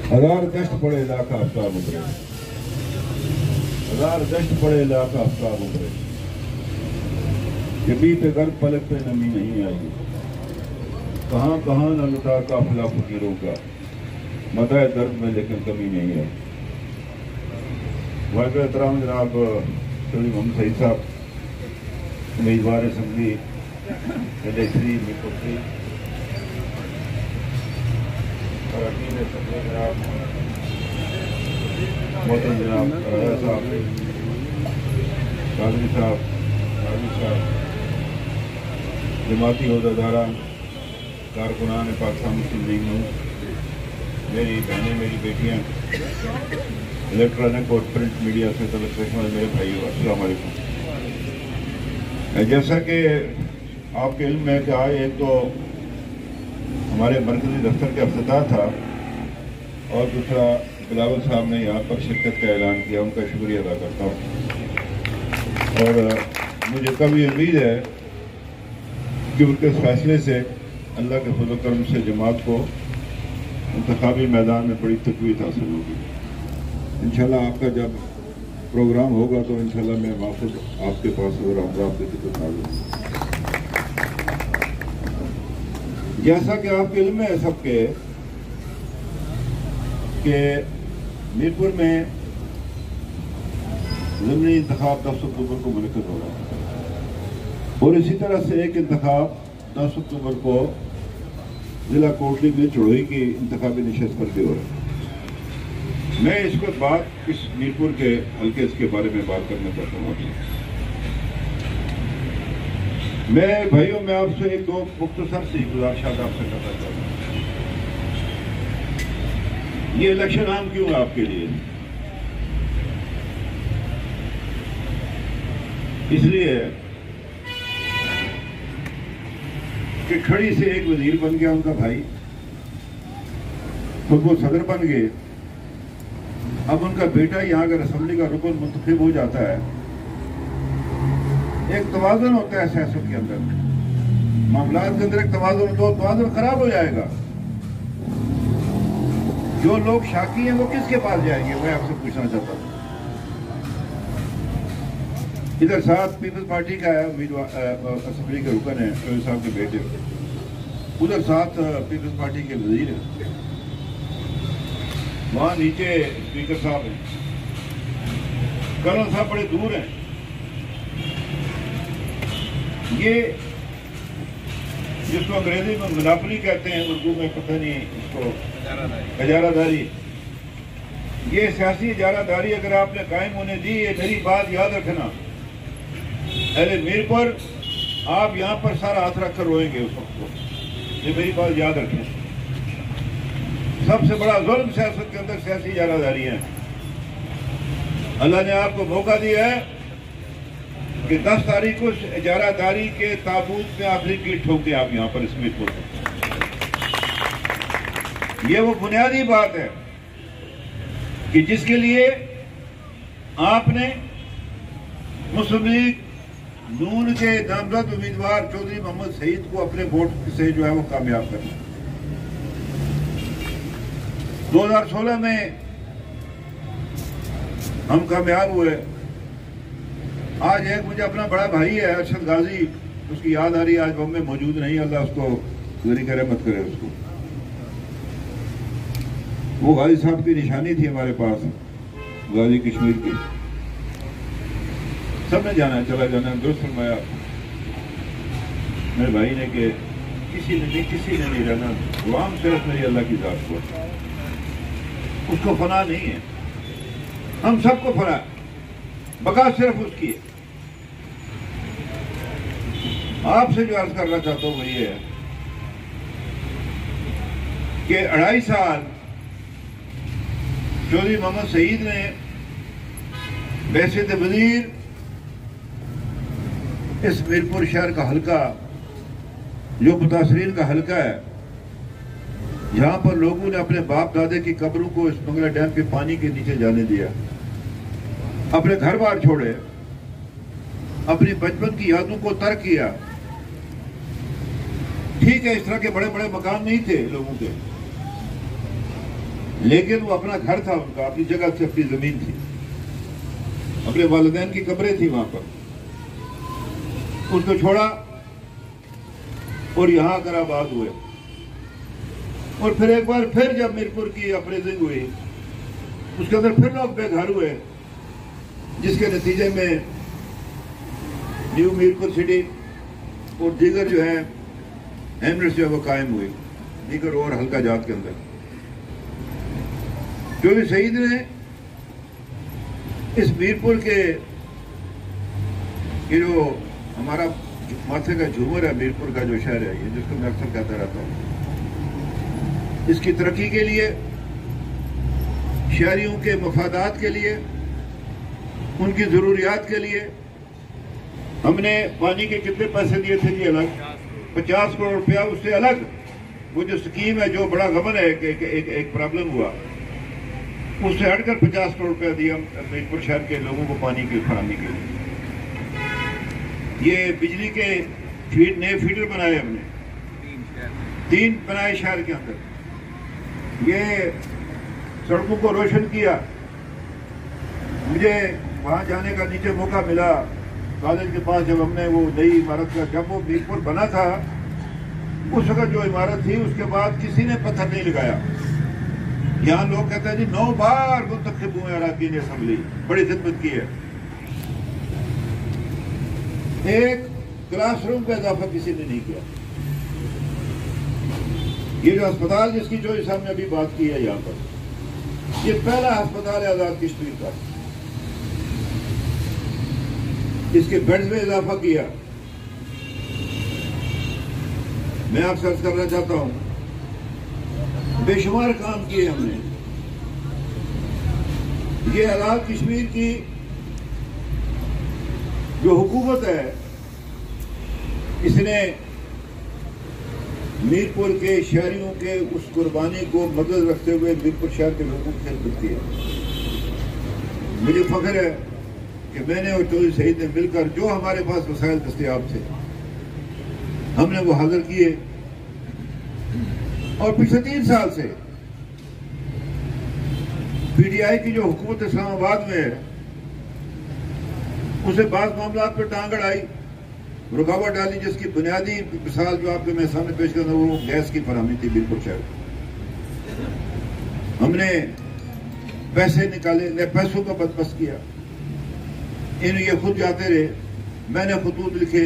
हजार दश्त पड़े इलाका आफ्ताब उभरे, हजार दश्त पड़े इलाका आफ्ताब उभरे, जबी पे गर्द पलक पे नमी नहीं आई, कहाँ कहाँ न लुटा काफिला फकीरों का, मदाए दर्द में लेकिन कमी नहीं आई। वाक़ एहतराम जनाब चौधरी मोहम्मद सईद साहब, उम्मीदवार असम्बली एल3 मीरपुर से, जनाब मोहतरम जनाब साहब, कादरी साहब, जमाती ओहदेदारान, कारकुनान पाकिस्तान मुस्लिम लीग नून, मेरी बहनें, मेरी बेटियाँ, इलेक्ट्रॉनिक और प्रिंट मीडिया से तलक रखने वाले मेरे भाइयों, अस्सलाम वालेकुम। जैसा कि आपके इल्म में कि आज एक तो हमारे मरकजी दफ्तर का इफ्तिताह था और दूसरा बिलावल साहब ने यहाँ पर शिरकत का ऐलान किया, उनका शुक्रिया अदा करता हूँ। और मुझे कभी उम्मीद है कि उनके इस फैसले से अल्लाह के फज़ल करम से जमात को इंतखाबी मैदान में बड़ी तक़वीत हासिल होगी। इंशाल्लाह आपका जब प्रोग्राम होगा तो इंशाल्लाह मैं वापस आपके पास और आपके खिदमत में आऊँगा। जैसा कि आपके इल्म में है सबके कि मीरपुर में ज़िमनी इंतखाब 10 अक्टूबर को मुनक़िद हो रहा है और इसी तरह से एक इंतखाब 10 अक्टूबर को जिला कोटली में चढ़ोई की इंतखाबी नशस्त पर भी हो रहा है। मैं इस वक्त बात इस मीरपुर के हल्के इसके बारे में बात करना चाहता हूँ आपसे। मैं भाइयों में आपसे एक दो मुख्तसर सी गुज़ारिशात आपसे करना चाहता हूँ। ये इलेक्शन आम क्यों है आपके लिए? इसलिए कि खड़ी से एक वजीर बन गया उनका भाई, तो वो सदर बन गए। अब उनका बेटा यहाँ अगर असेंबली का रुकन मुंतखब हो जाता है, एक तवाज़ुन होता है सियासत के अंदर, मामलात के अंदर एक तवाज़ुन, तो तवाज़ुन खराब हो जाएगा। जो लोग शाकी हैं वो किसके पास जाएंगे, मैं आपसे पूछना चाहता हूँ। इधर साथ पीपल्स पार्टी का है उम्मीदवार, असेंबली के रुकन है शोएब साहब के बेटे, उधर साथ पीपल्स पार्टी के वजीर हैं, वहां नीचे स्पीकर साहब हैं, कर्नल साहब बड़े दूर हैं। ये जिसको अंग्रेजी में मुनाफली कहते हैं, उर्दू में पता नहीं इसको इजारादारी, ये सियासी इजारादारी अगर आपने कायम होने दी, ये मेरी बात याद रखना, अरे मीरपुर आप यहाँ पर सारा हाथ रखकर रोएंगे उस वक्त को, ये मेरी बात याद रखें। सबसे बड़ा जुल्म सियासत के अंदर सियासी इजारादारी है। अल्लाह ने आपको मौका दिया है कि 10 तारीख को इजारादारी के ताबूत में आखिरी कीट ठोके आप यहाँ पर इसमें को। ये वो बुनियादी बात है कि जिसके लिए आपने मुस्लिम लीग नून के नामजद उम्मीदवार चौधरी मोहम्मद सईद को अपने वोट से जो है वो कामयाब करना। 2016 में हम कामयाब हुए। आज एक मुझे अपना बड़ा भाई है अरशद गाजी, उसकी याद आ रही है, आज वो में मौजूद नहीं, अल्लाह उसको गुज़री करे मत करे उसको। वो गाजी साहब की निशानी थी हमारे पास, गाजी कश्मीर की, सबने जाना चला जाना, दुरुस्त फरमाया मेरे भाई ने कि किसी ने नहीं रहना, गुलाम सिर्फ मेरी अल्लाह की जात को, उसको फना नहीं है, हम सबको फना, बका सिर्फ उसकी है। आपसे जो अर्ज करना चाहता हूं वो ये है कि 2.5 साल चौधरी मोहम्मद सईद ने बैसित वजीर इस मीरपुर शहर का हल्का, जो मुतासरीन का हल्का है, जहां पर लोगों ने अपने बाप दादे की कब्रों को इस बंगला डैम के पानी के नीचे जाने दिया, अपने घर बार छोड़े, अपनी बचपन की यादों को तर्क किया। ठीक है, इस तरह के बड़े बड़े मकान नहीं थे लोगों के, लेकिन वो अपना घर था उनका, अपनी जगह से अपनी जमीन थी, अपने वालिदैन की कब्रें थी वहां पर, उसको छोड़ा और यहां आकर आबाद हुए। और फिर एक बार फिर जब मीरपुर की अप्रेजिंग हुई, उसके अंदर फिर लोग बेघर हुए, जिसके नतीजे में न्यू मीरपुर सिटी और दीगर जो है एमरेट्स जो है वो कायम हुई, दीगर और हल्का जात के अंदर। जो भी शहीद ने इस मीरपुर के ये जो हमारा माथे का झूमर है, मीरपुर का जो शहर है ये, जिसको मैं अक्सर कहता रहता हूँ, इसकी तरक्की के लिए, शहरियों के मफादात के लिए, उनकी जरूरियात के लिए हमने पानी के कितने पैसे दिए थे जी अलग, 50 करोड़ रुपया। उससे अलग वो जो स्कीम है, जो बड़ा गमन है, एक प्रॉब्लम हुआ, उससे हटकर 50 करोड़ रुपया दिया मीरपुर शहर के लोगों को पानी की फराहमी के लिए। ये बिजली के नए फीडर बनाए हमने, 3 बनाए शहर के अंदर। ये सड़कों को रोशन किया। मुझे वहां जाने का नीचे मौका मिला कॉलेज के पास, जब हमने वो नई इमारत का, जब वो मीरपुर बना था उस वक्त जो इमारत थी, उसके बाद किसी ने पत्थर नहीं लगाया। यहाँ लोग कहते हैं जी 9 बार मुंतखब हुए अराकीन असेंबली, बड़ी खिदमत की है। एक क्लासरूम का इजाफा किसी ने नहीं किया। ये जो अस्पताल जिसकी जो साहब ने अभी बात की है यहाँ पर, ये पहला अस्पताल है आजाद कश्मीर का। इसके बेड्स में इजाफा किया। मैं आपसे अर्ज करना चाहता हूं, बेशुमार काम किए हमने। ये आजाद कश्मीर की जो हुकूमत है, इसने मीरपुर के शहरियों के उस कुर्बानी को मदद रखते हुए मीरपुर शहर के लोगों की खिदमत की है। मुझे फख्र है कि मैंने और चौधरी शहीद ने मिलकर जो हमारे पास वसाइल दस्तयाब थे, हमने वो हाजिर किए। और पिछले 3 साल से पीडीआई की जो हुकूमत इस्लामाबाद में है, उसे बात मामला पर टांग अड़ाई, रुकावट डाली, जिसकी बुनियादी मिसाल जो आपके मैं सामने पेश कर रहा हूं, वो गैस की फराहमी थी मीरपुर शहर। हमने पैसे निकाले, पैसों का बंदोबस्त किया। ये खुद जाते रहे, मैंने खुतूत लिखे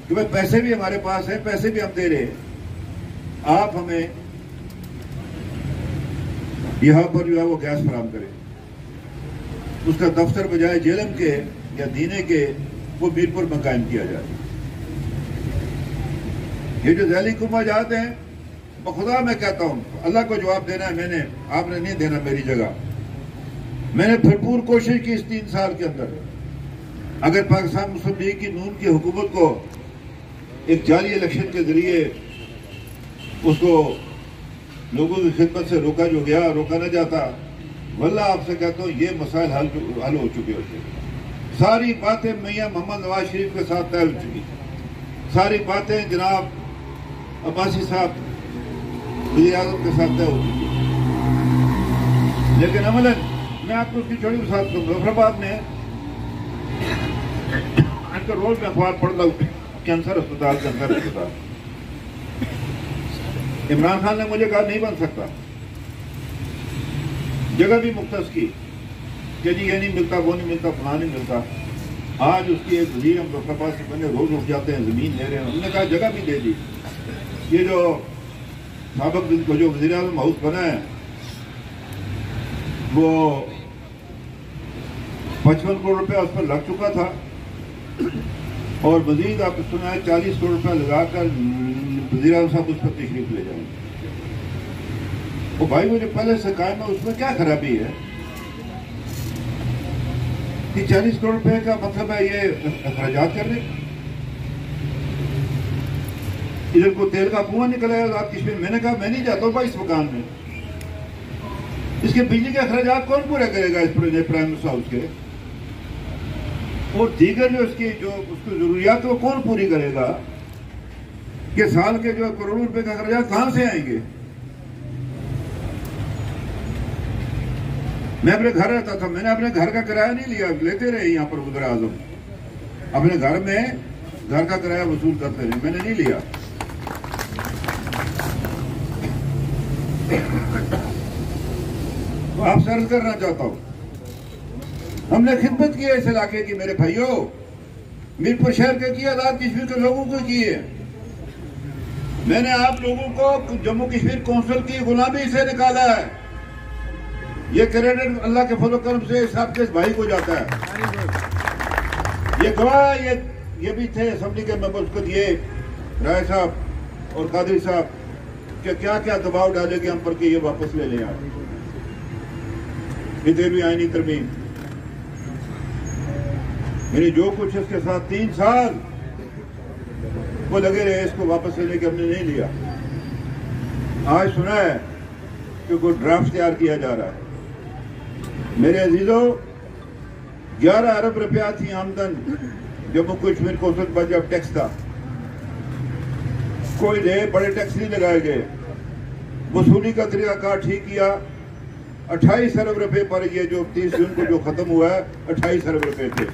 कि भाई पैसे भी हमारे पास है, पैसे भी हम दे रहे, आप हमें यहां पर जो है वो गैस फराहम करें। उसका दफ्तर बजाय जेलम के या दीने के वो मीरपुर में कायम किया जाए। ये जो ज़ैली कुमाजात हैं, बखुदा मैं कहता हूं, अल्लाह को जवाब देना है मैंने, आपने नहीं देना मेरी जगह। मैंने भरपूर कोशिश की इस 3 साल के अंदर। अगर पाकिस्तान मुस्लिम लीग की नून की हुकूमत को एक जाली इलेक्शन के जरिए उसको लोगों की खिदमत से रोका जो गया, रोका न जाता, वल्लाह आपसे कहता हूँ ये मसाइल हल हो चुके होते। सारी बातें मियां मोहम्मद नवाज शरीफ के साथ तय हो चुकी, सारी बातें जनाब अब्बासी साहब वज़ीर आज़म के साथ तय हो चुकी। लेकिन अमलन मैं आपको उसकी छोटी मिसाल दूंगा। फैसलाबाद में आजकल रोज में अखबार पढ़ रहा हूँ, कैंसर अस्पताल, कैंसर अस्पताल। इमरान खान ने मुझे कहा नहीं बन सकता, जगह भी मुख्तस की कि जी ये नहीं मिलता, वो नहीं मिलता, फलां नहीं मिलता। आज उसकी एक वजीर हम फैसलाबाद से बने रोज उठ जाते हैं, जमीन ले रहे हैं। हमने कहा जगह भी दे दी। ये जो साबिक जो वज़ीर आज़म हाउस बना है वो 55 करोड़ रुपया उस पर लग चुका था, और मजीद आपने सुना है 40 करोड़ रुपया लगाकर वज़ीर आज़म साहब उस पर तशरीफ ले जाएंगे। वो भाई वो जो पहले से कायम है उसमें क्या खराबी है कि 40 करोड़ रुपए का मतलब है ये अखराजात करने। इधर को तेल का कुआं निकला है आजाद कश्मीर। मैंने कहा मैं नहीं जाता हूँ भाई इस मकान में, इसके बिजली के अखराजात कौन पूरा करेगा इस प्राइम मिनिस्टर हाउस के, और दीगर जो उसकी उसकी जरूरियात वो कौन पूरी करेगा, कि साल के जो करोड़ों रुपए का अखराजात कहां से आएंगे। मैं अपने घर रहता था, मैंने अपने घर का किराया नहीं लिया, लेते रहे यहाँ पर वज़ीर आज़म अपने घर में घर का किराया वसूल करते रहे, मैंने नहीं लिया। तो आपसे अर्ज करना चाहता हूं, हमने खिदमत की है इस इलाके की, मेरे भाइयों, मीरपुर शहर के की, आजाद कश्मीर के लोगों को की है। मैंने आप लोगों को जम्मू कश्मीर कौंसिल की गुलामी से निकाला है। ये क्रेडिट अल्लाह के फजल करम से सबके भाई को जाता है। ये गवाह ये भी थे असेंबली के मेंबर्स को, ये राय साहब और कादरी साहब कि क्या क्या दबाव डालेंगे हम पर कि ये वापस ले लें। आप इधर भी आईनी तरमीम मेरी जो कुछ इसके साथ 3 साल वो लगे रहे, इसको वापस लेने के हमने नहीं लिया। आज सुना है कि कोई ड्राफ्ट तैयार किया जा रहा है। मेरे अजीजों, 11 अरब रुपया थी आमदन जम्मू कश्मीर कौंसिल पर जब टैक्स था। कोई नए बड़े टैक्स नहीं लगाए गए, वसूली का तरीकाकार ठीक किया। 28 अरब रुपए पर ये जो 30 जून को जो खत्म हुआ है, 28 अरब रुपए थे।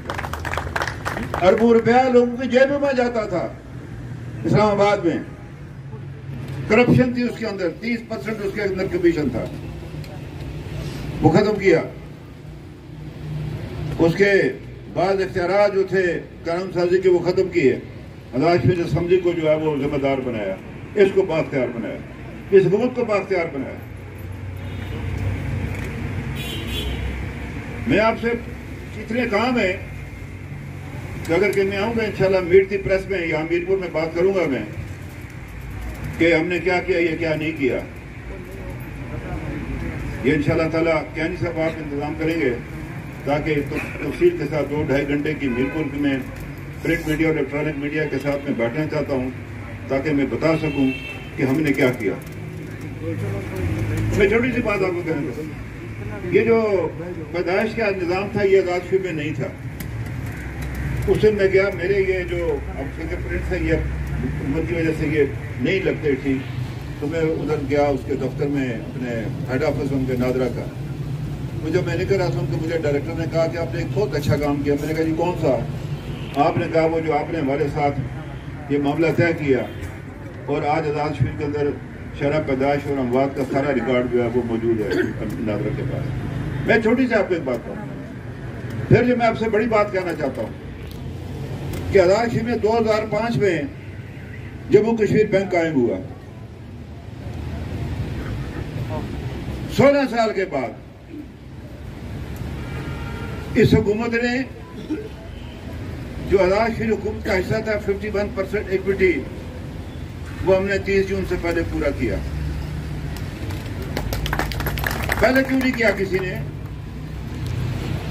अरबों रुपया लोगों की जेबों में जाता था। इस्लामाबाद में करप्शन थी, उसके अंदर 30% उसके अंदर कमीशन था, वो खत्म किया। उसके बाद इख्तियारात जो थे कानून साजी के वो खत्म किए। आजाद कश्मीर असेंबली को जो है वो जिम्मेदार बनाया, इसको बाख्तियार बनाया, इस हुकूमत को बाख्तियार बनाया। मैं आपसे इतने काम है कि अगर कि मैं आऊंगा इंशाल्लाह मीरती प्रेस में या मीरपुर में बात करूंगा मैं कि हमने क्या किया, ये क्या नहीं किया। ये इंशाल्लाह ताला कैनी साहब आप इंतजाम करेंगे ताकि तफसील के साथ 2-2.5 घंटे की मीरपुर में प्रिंट मीडिया और इलेक्ट्रॉनिक मीडिया के साथ मैं बैठना चाहता हूँ ताकि मैं बता सकूँ कि हमने क्या किया। मैं छोटी सी बात आपको कहूँगा, ये जो पैदाइश का निज़ाम था ये आजाद कश्मीर में नहीं था। उस दिन मैं गया, मेरे ये जो अब फिंगरप्रिंट है ये उम्र की वजह से ये नहीं लगते थी, तो मैं उधर गया उसके दफ्तर में, अपने हेड ऑफिस उनके नादरा का। तो जब मैं निकल रहा था उनको मुझे डायरेक्टर ने कहा कि आपने एक बहुत अच्छा काम किया। मैंने कहा जी कौन सा? आपने कहा वो जो आपने हमारे साथ ये मामला तय किया और आज आजाद कश्मीर के अंदर शरह पैदाइश और अमवात का सारा रिकॉर्ड जो है वो मौजूद है नादरा के पास। मैं छोटी सी आपको एक बात कहूँ, फिर जो मैं आपसे बड़ी बात कहना चाहता हूँ कि आजाद कश्मीर में 2005 में जम्मू कश्मीर बैंक कायम हुआ। 16 साल के बाद इस हुकूमत ने जो आजाद कश्मीर हुकूमत का हिस्सा था 51% इक्विटी, वो हमने 30 जून से पहले पूरा किया। पहले क्यों नहीं किया किसी ने?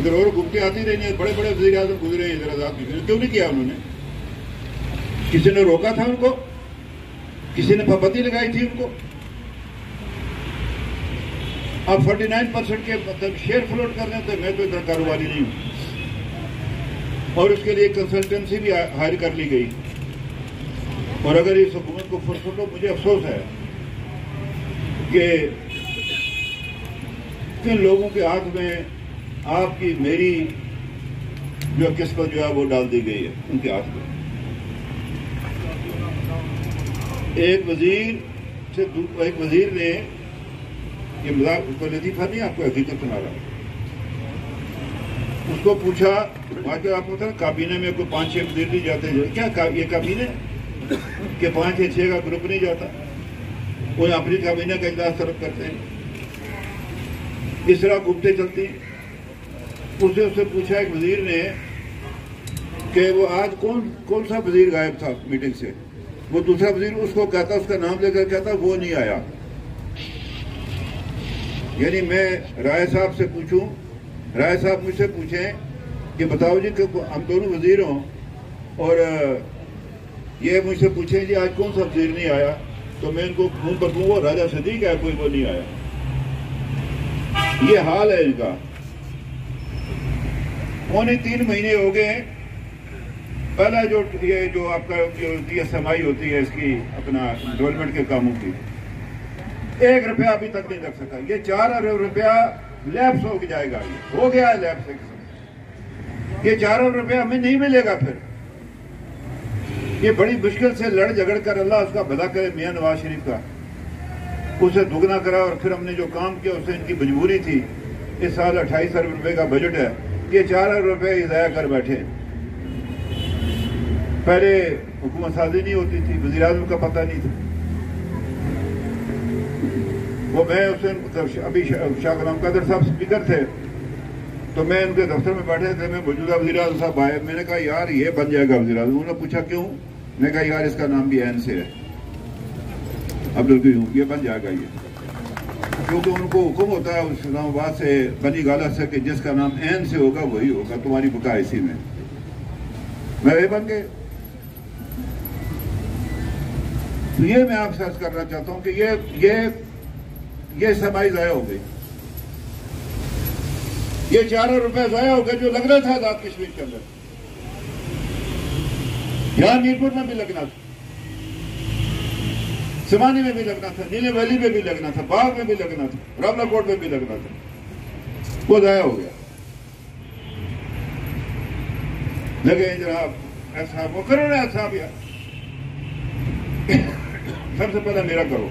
इधर और हुकूमतें आती रही हैं, बड़े बड़े वज़ीर आज़म गुजरे इधर आजाद कश्मीर, क्यों नहीं किया उन्होंने? किसी ने रोका था उनको? किसी ने पाबंदी लगाई थी उनको? अब 49% के मतलब शेयर फ्लोट कर रहे थे। मैं तो इधर कारोबारी नहीं हूं और उसके लिए कंसल्टेंसी भी हायर कर ली गई। और अगर इस हुकूमत को फुर्सत हो, मुझे अफसोस है कि किन लोगों के हाथ में आपकी मेरी जो किस्मत जो है वो डाल दी गई है उनके हाथ में। एक वजीर ने ये मजाक उसको लतीफा नहीं, आपको हकीकत सुना रहा, उसको पूछा बाकी आपको था काबीने में कोई 5-6 वजीर नहीं जाते, क्या ये काबीने के 5 या 6 का ग्रुप नहीं जाता, वो अपनी काबीने का इजलास तलब करते हैं, इस तरह घूमते चलती हैं। उससे पूछा एक वजीर ने कि वो आज कौन सा वजीर गायब था मीटिंग से? वो दूसरा वजीर उसको कहता, उसका नाम लेकर कहता वो नहीं आया। यानी मैं राय साहब से पूछूं, राय साहब मुझसे पूछें कि बताओ जी कि हम दोनों वजीर हों और ये मुझसे पूछें जी आज कौन सा वजीर नहीं आया, तो मैं इनको मुंह पर वो राजा सदीक है कोई वो नहीं आया। ये हाल है इनका। 3 महीने हो गए हैं। पहला ये जो आपका जो समाई होती है इसकी अपना डेवलपमेंट के कामों की, 1 रुपया अभी तक नहीं लग सका। ये 4 अरब रुपया लैप्स हो जाएगा, ये हो गया है लैप्स। ये 4 अरब रुपया हमें नहीं मिलेगा। फिर ये बड़ी मुश्किल से लड़ झगड़ कर, अल्लाह उसका भला करे, मियां नवाज शरीफ का, उसे दुगना करा। और फिर हमने जो काम किया उससे इनकी मजबूरी थी। इस साल 28 अरब रुपए का बजट है, ये 4 अरब रुपए ज़ाया कर बैठे। पहले हुकूमत साजी नहीं होती थी, वज़ीर आज़म का पता नहीं था। वो मैं उसे अभी शाह गुलाम कादर साहब स्पीकर थे, तो मैं उनके दफ्तर में बैठे थे, मैं मौजूदा वज़ीर आज़म साहब आए। मैंने कहा यार ये बन जाएगा वज़ीर आज़म। उन्होंने पूछा क्यों? मैं कहा यार इसका नाम भी एन से है, अब्दुल ये बन जाएगा ये, क्योंकि उनको हुक्म होता है इस्लामाबाद से, बनी गाला से, कि जिसका नाम एन से होगा वही होगा, तुम्हारी बका इसी में। मैं वही बन गए। तो ये मैं आपसे अर्ज करना चाहता हूं कि ये समाई ज़ाया हो गई, ये 4 अरब रुपए ज़ाया हो गए जो लगना था आजाद कश्मीर के अंदर। यहां मीरपुर में भी लगना था, सिमानी में भी लगना था, नीले वैली में भी लगना था, बाग में भी लगना था, रावलाकोट में भी लगना था, वो ज़ाया हो गया। लगे जनाब ऐसा वो करो ना, ऐसा यार सबसे पहले मेरा करो।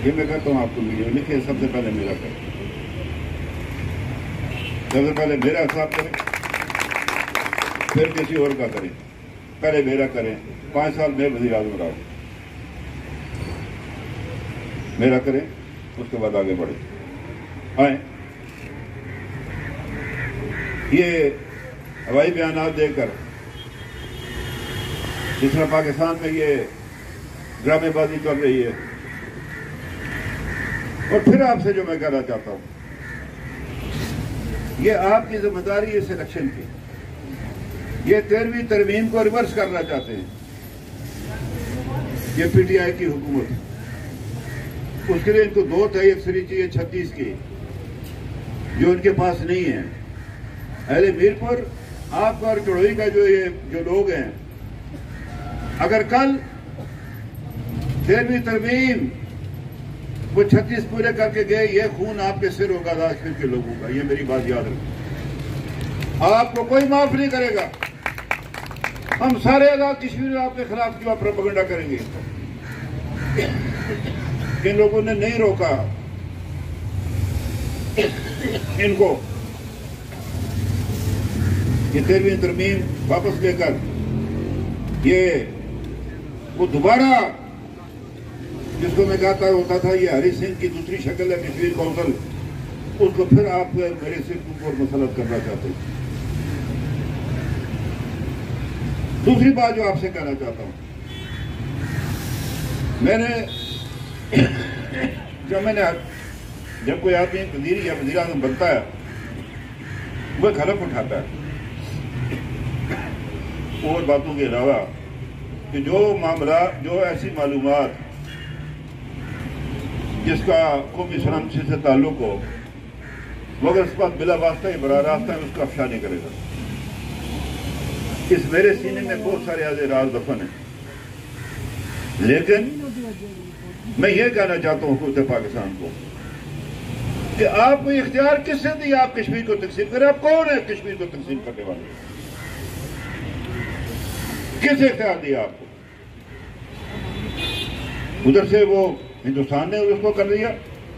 ये मैं कहता हूं आपको, वीडियो लिखे, सबसे पहले मेरा करो, सबसे पहले मेरा हिसाब करें, फिर किसी और का करें। पहले मेरा करें, 5 साल में वज़ीर आज़म रहा, मेरा करें, उसके बाद आगे बढ़े। आए ये हवाई बयानात देकर जिस तरह पाकिस्तान में ये ड्रामेबाजी चल रही है, और फिर आपसे जो मैं कहना चाहता हूं, ये आपकी जिम्मेदारी है सिलेक्शन की। ये 13वीं तरमीम को रिवर्स करना चाहते हैं ये पीटीआई की हुकूमत। उसके लिए इनको 2 तय-एक-सरी चाहिए 36 की, जो उनके पास नहीं है। अहले मीरपुर, आपका और चढ़ोई का जो लोग हैं, अगर कल 13वीं तरमीम वो 36 पूरे करके गए, ये खून आपके सिर होगा आजाद कश्मीर के लोगों का। ये मेरी बात याद रखें, आपको कोई माफ नहीं करेगा। हम सारे आजाद कश्मीर आपके खिलाफ की प्रोपेगेंडा करेंगे। इन लोगों ने नहीं रोका इनको। ये 13वीं तरमीम वापस लेकर ये वो दोबारा, जिसको मैं कहता होता था ये हरी सिंह की दूसरी शक्ल है कश्मीर काउंसिल, उसको फिर आप मेरे सिर के ऊपर मसलत करना चाहते हैं। दूसरी बात जो आपसे कहना चाहता हूं, जब कोई आदमी वजीर या वजीर आज़म बनता है, वह हलफ उठाता है और बातों के अलावा कि जो मामला, जो ऐसी मालूमात जिसका कौमी सलामती से ताल्लुक हो, वो अगर इस बात बिला वास्ता ही बड़ा रास्ता है, उसका अफशा नहीं करेगा। इस मेरे सीने में बहुत सारे ऐसे राज दफन है। लेकिन मैं ये कहना चाहता हूँ हुकूमत पाकिस्तान को कि आपको इख्तियार किसने दिया आप कश्मीर को तकसीम करें? आप कौन है कश्मीर को तकसीम करने वाले? किस इख्तियार दिया आपको? उधर से वो हिंदुस्तान ने उसको कर दिया,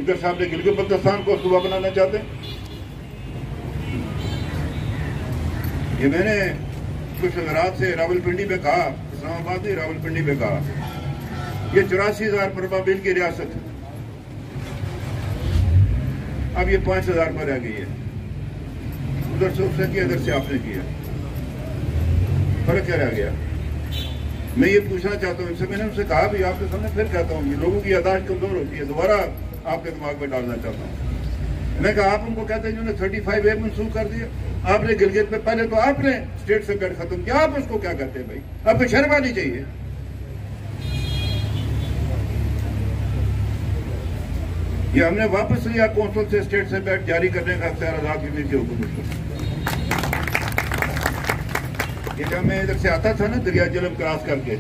इधर साहब ने गिलगित बल्तिस्तान को सूबा बनाना चाहते हैं। ये मैंने कुछ गुजरात से रावलपिंडी में कहा, इस्लामाबाद ने रावलपिंडी में कहा, ये 84,000 परमाबिल की रियासत है, अब ये 5,000 पर रह गई है। उधर से उसने किया, इधर से आपने किया, फर्क क्या रह गया? मैं ये पूछना चाहता हूँ इनसे, मैंने उनसे कहा भी, आपके सामने फिर कहता हूँ, ये लोगों की यादाश्त कमजोर होती है, दोबारा आपके दिमाग में डालना चाहता हूँ। मैं कहा आप उनको कहते हैं जिन्होंने 35A मंसूख कर दिया, आपने गिलगित पे पहले तो आपने स्टेट सेक्रेट खत्म किया, आप उसको क्या कहते हैं भाई? आपको शर्म आनी चाहिए। ये हमने वापस लिया कौंसिल से स्टेट सेक्रेट जारी करने का अख्तियार आजाद कश्मीर की हुकूमत को। ये जब मैं इधर से आता था ना, दरिया जलम क्रॉस करके,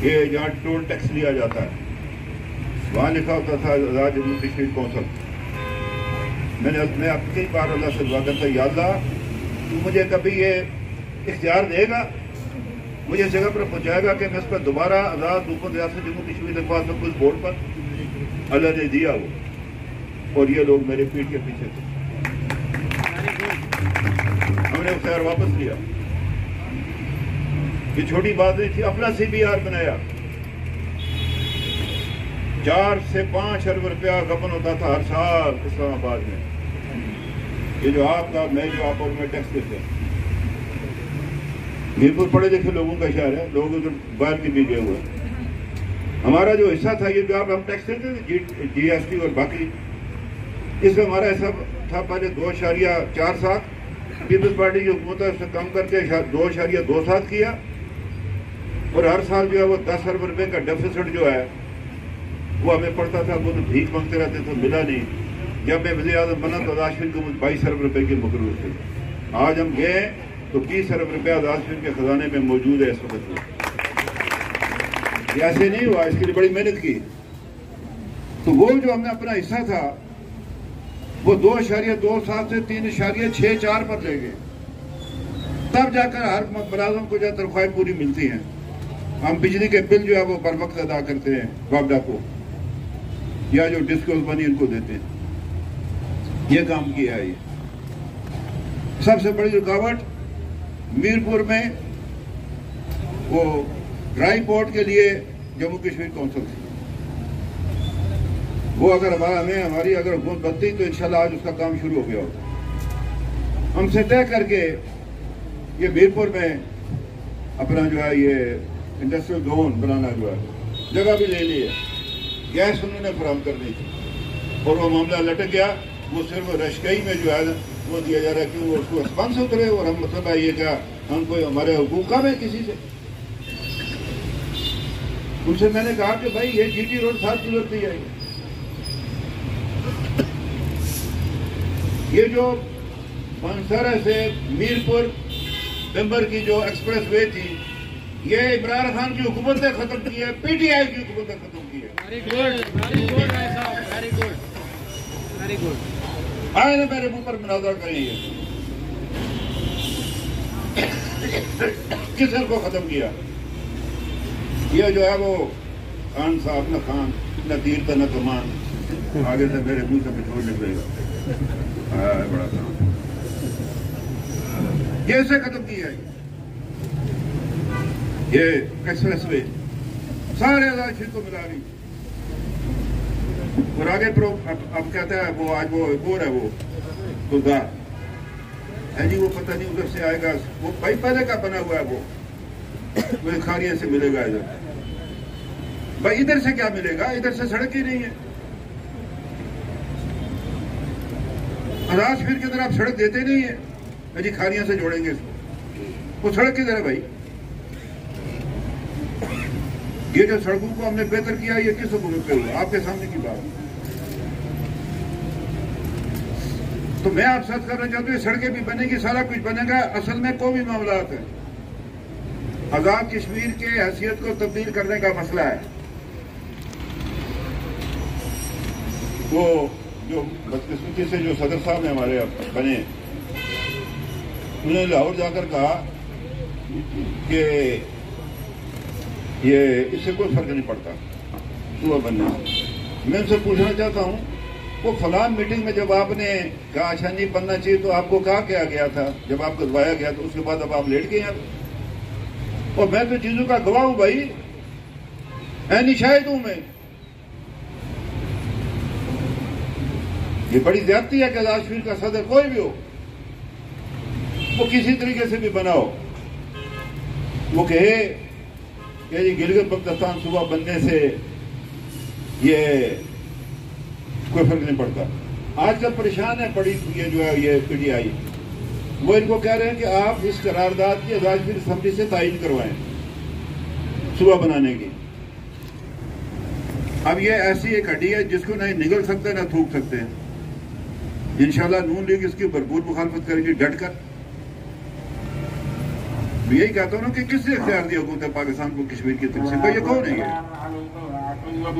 ये जहाँ टोल टैक्स लिया जाता है, वहाँ लिखा होता था आज़ाद जम्मू कश्मीर कौंसल। मैं अब कई बार अल्लाह से दुआ करता, या अल्लाह तू मुझे कभी ये इख्तियार देगा, मुझे इस जगह पर पहुँचाएगा कि मैं इस पर दोबारा आज़ाद हुकूमत रियासत जम्मू कश्मीर लिखवा सकूँ इस बोर्ड पर। अल्लाह ने दिया वो, और ये लोग मेरे पीठ के पीछे थे। हमने इख्तियार वापस लिया। ये छोटी बात नहीं थी। अपना CBR बनाया। 4 से 5 अरब रुपया गबन होता था हर साल इस्लामाबाद में। ये जो आपका मैं जो आप और मैं टैक्स देते हैं। मीरपुर पढ़े लिखे लोगों का शहर है, लोग उधर बाहर के भी गए हुए हैं। हमारा जो हिस्सा था, ये जो आप हम टैक्स देते थे GST और बाकी, इसमें हमारा हिस्सा था पहले 2.47। पीपल्स पार्टी की हुकूमत है उससे कम करके 2.27 किया, और हर साल जो है वो 10 अरब रुपए का डेफिसिट जो है वो हमें पड़ता था। वो तो भीख मांगते रहते थे, मिला नहीं। जब मैं वज़ीर आज़म बना तो आज़ाद शरीफ को 22 अरब रुपए की मकरूर थे। आज हम गए तो 20 अरब रुपया आज़ाद शरीफ के खजाने में मौजूद है इस वक्त में। ऐसे नहीं हुआ, इसके लिए बड़ी मेहनत की। तो वो जो हमने अपना हिस्सा था वो 2.27 से 3.64 पर ले गए। तब जाकर हर मुलाजिम को जो तनख्वाहें पूरी मिलती हैं। हम बिजली के बिल जो है वो बर वक्त अदा करते हैं वापडा को, या जो डिस्कोस बनी इनको देते हैं। ये काम किया है। ये सबसे बड़ी रुकावट मीरपुर में वो ड्राई पोर्ट के लिए जम्मू कश्मीर कौंसिल थी। वो अगर हमारी अगर हुकूमत बनती तो इंशाल्लाह आज उसका काम शुरू हो गया होता। हमसे तय करके ये मीरपुर में अपना जो है ये इंडस्ट्रियल जोन बनाना जो है, जगह भी ले ली है, गैस उन्होंने फराहम कर दी थी, और वो मामला लटक गया। वो सिर्फ रशकई में जो है वो दिया जा रहा है कि वो उसको आसमान से उतरे, और हम मतलब है ये क्या हम कोई हमारे हुकूक कम है किसी से। उनसे मैंने कहा कि भाई ये GT रोड 7 किलोमीटर ही है। ये जो बंसरा से मीरपुर बिम्बर की जो एक्सप्रेस वे थी, ये इमरान खान की हुकूमत ने खत्म की है, PTI की हुकूमत ने खत्म की है। वेरी गुड, वेरी गुड भाई साहब, वेरी गुड, वेरी गुड। आए ना मेरे मुंह पर मुनाज़रा करेंगे। किसने को खत्म किया? ये जो है वो खान साहब न खान न तीर न कमान, आगे से मेरे मुंह से पिछोड़ निकलेगा। बड़ा काम ये से खत्म किया है। ये एक्सप्रेस वे सारे आज़ाद शरीफ को मिला रही, और आगे अब कहता है वो आज वो बोर है वो गुलजार है जी, वो पता नहीं उधर से आएगा। वो भाई पहले का बना हुआ है वो खारिया से मिलेगा इधर। भाई इधर से क्या मिलेगा? इधर से सड़क ही नहीं है। आज़ाद शरीफ की तरफ आप सड़क देते नहीं है जी, खारिया से जोड़ेंगे इसको। वो सड़क किधर है भाई? ये जो सड़कों को हमने बेहतर किया ये किस हुकूमत पे हुआ? आपके सामने की बात। तो मैं आपसे अर्ज करना चाहता हूँ सड़कें भी बनेगी, सारा कुछ बनेगा। असल में कौमी मामलात है, आज़ाद कश्मीर के हैसियत को तब्दील करने का मसला है। वो जो बदकिस्मती से जो सदर साहब ने हमारे बने, उन्होंने लाहौर जाकर कहा कि ये इससे कोई फर्क नहीं पड़ता सुबह बनने से। मैं उनसे पूछना चाहता हूँ, वो फलां मीटिंग में जब आपने कहा अच्छा नहीं बनना चाहिए तो आपको कहा क्या गया था? जब आपको दबाया गया तो उसके बाद अब आप लेट गए हैं। और मैं तो चीजों का गवाह हूं भाई, ऐनी शाहिद हूं मैं। ये बड़ी ज्यादती है कि आज़ाद कश्मीर का सदर कोई भी हो, वो किसी तरीके से भी बनाओ, वो कहे कि गिलगित बल्तिस्तान सूबा बनने से ये कोई फर्क नहीं पड़ता। आजकल परेशान है पड़ी ये जो है ये PTI, वो इनको कह रहे हैं कि आप इस करारदाद की आज़ाद कश्मीर असेंबली से तायीन करवाएं सूबा बनाने की। अब ये ऐसी एक हड्डी है जिसको नहीं निगल सकते ना थूक सकते हैं। इंशाल्लाह नून लीग इसकी भरपूर मुखालफत करेगी डट कर। यही कहता हूँ ना कि किसने इख्तियार दिया हुकूमत पाकिस्तान को कश्मीर की तरफ से? ये कौन है?